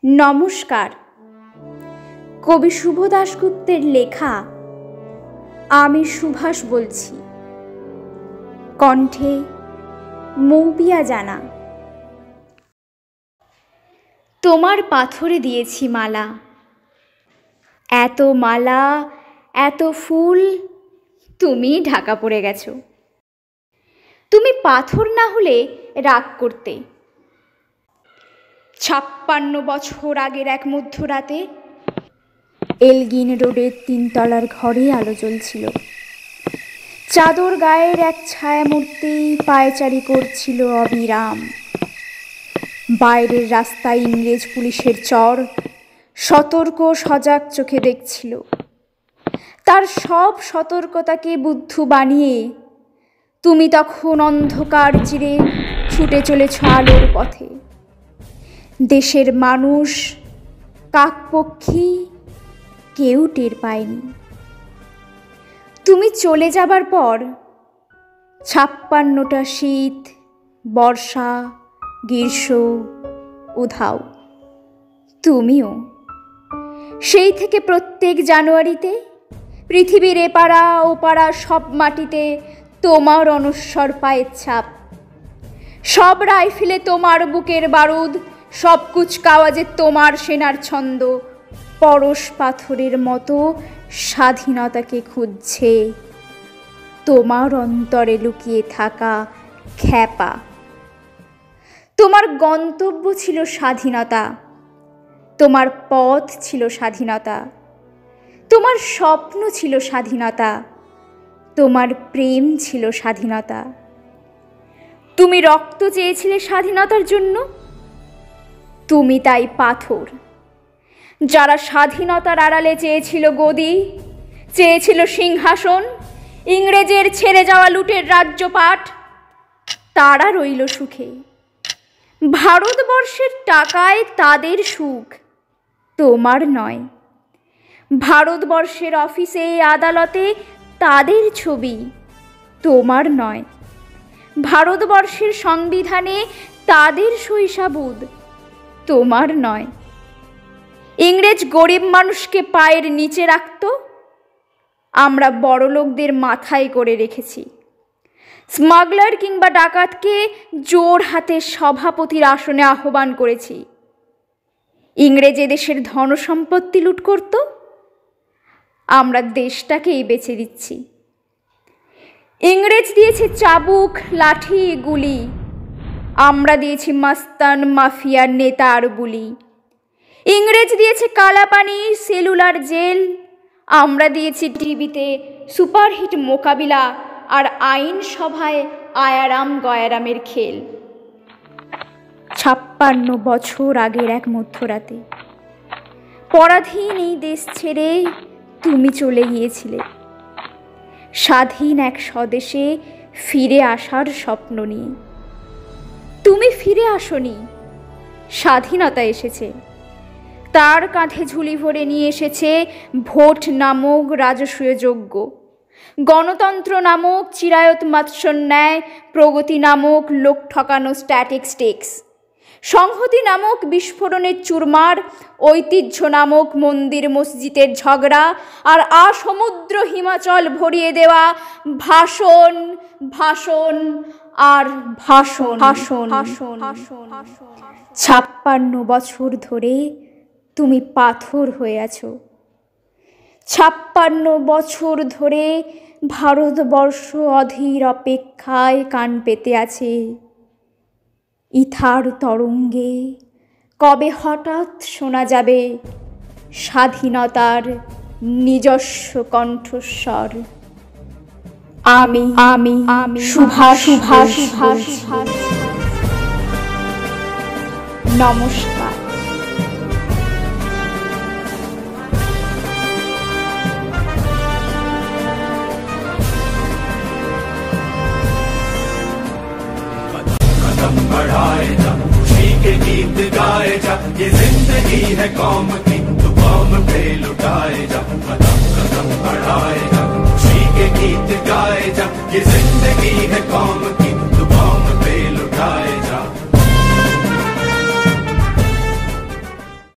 নমস্কার। কবি শুভ দাশগুপ্তের লেখা আমি সুভাষ বলছি, কণ্ঠে মৌপিয়া জানা। তোমার পাথরে দিয়েছি মালা, এত মালা এত ফুল, তুমি ঢাকা পড়ে গেছো। তুমি পাথর না হলে রাগ করতে। 56 বছর আগের এক মধ্যরাতে এলগিন রোডের 3 তলার ঘরে আলো জ্বলছিল। চাদর গায়ের এক ছায়ামূর্তি পায়চারি করছিল অবিরাম। বাইরের রাস্তায় ইংরেজ পুলিশের চর সতর্ক সজাগ চোখে দেখছিল। তার সব সতর্কতাকে বুদ্ধু বানিয়ে তুমি তখন অন্ধকার চিরে ছুটে চলেছ আলোর পথে। দেশের মানুষ, কাকপক্ষী কেউ টের পায়নি। তুমি চলে যাবার পর 56টা শীত, বর্ষা, গ্রীষ্ম, উধাও। তুমিও সেই থেকে প্রত্যেক জানুয়ারিতে পৃথিবীর এপাড়া ওপাড়া সব মাটিতে তোমার অনস্বর পায়ের ছাপ। সব রাইফেলে তোমার বুকের বারুদ, সব কুচকাওয়াজে তোমার সেনার ছন্দ পরশ পাথরের মতো স্বাধীনতাকে খুঁজছে তোমার অন্তরে লুকিয়ে থাকা খ্যাপা। তোমার গন্তব্য ছিল স্বাধীনতা, তোমার পথ ছিল স্বাধীনতা, তোমার স্বপ্ন ছিল স্বাধীনতা, তোমার প্রেম ছিল স্বাধীনতা। তুমি রক্ত চেয়েছিলে স্বাধীনতার জন্য, তুমি তাই পাথর। যারা স্বাধীনতার আড়ালে চেয়েছিল গদি, চেয়েছিল সিংহাসন, ইংরেজের ছেড়ে যাওয়া লুটের রাজ্যপাট, তারা রইল সুখে। ভারতবর্ষের টাকায় তাদের সুখ, তোমার নয়। ভারতবর্ষের অফিসে আদালতে তাদের ছবি, তোমার নয়। ভারতবর্ষের সংবিধানে তাদের শৈশাবুদ, তোমার নয়। ইংরেজ গরিব মানুষকে পায়ের নিচে রাখত, আমরা বড়লোকদের মাথায় করে রেখেছি। স্মাগলার কিংবা ডাকাতকে জোর হাতে সভাপতির আসনে আহ্বান করেছি। ইংরেজ দেশের ধনসম্পত্তি লুট করত, আমরা দেশটাকেই বেচে দিচ্ছি। ইংরেজ দিয়েছে চাবুক, লাঠি, গুলি, আমরা দিয়েছি মাস্তান মাফিয়ার নেতার বুলি। ইংরেজ দিয়েছে কালাপানি, সেলুলার জেল, আমরা দিয়েছি টিভিতে সুপারহিট মোকাবিলা আর আইন সভায় আয়ারাম গয়ারামের খেল। 56 বছর আগের এক মধ্যরাতে পরাধীন এই দেশ ছেড়ে তুমি চলে গিয়েছিলে স্বাধীন এক স্বদেশে ফিরে আসার স্বপ্ন নিয়ে। তুমি ফিরে আসনি, স্বাধীনতা এসেছে। তার কাঁধে ঝুলি ভরে নিয়ে এসেছে ভোট নামক রাজস্বীয় যজ্ঞ, গণতন্ত্র নামক চিরায়ত মাৎসর ন্যায়, প্রগতি নামক লোক ঠকানো স্ট্যাটিক্স টেক্স, সংহতি নামক বিস্ফোরণের চুরমার, ঐতিহ্য নামক মন্দির মসজিদের ঝগড়া, আর আসমুদ্র হিমাচল ভরিয়ে দেওয়া ভাষণ, ভাষণ আর ভাষণ, ভাষণ, ভাষণ। 56 বছর ধরে তুমি পাথর হয়ে আছো। 56 বছর ধরে ভারতবর্ষ অধীর অপেক্ষায় কান পেতে আছে। ইথার তরঙ্গে কবে হঠাৎ শোনা যাবে স্বাধীনতার নিজস্ব কণ্ঠস্বর। আমি আমি আমি সুভাষ সুভাষ সুভাষ। নমস্কার। कदम बढ़ाए जा, खुशी के गीत गाए जा, ये जिंदगी है कौम की, तो कौम पे लुटाए जा। कदम कदम बढ़ाए जा, खुशी के गीत गाए जा, ये जिंदगी है कौम की, तो कौम पे लुटाए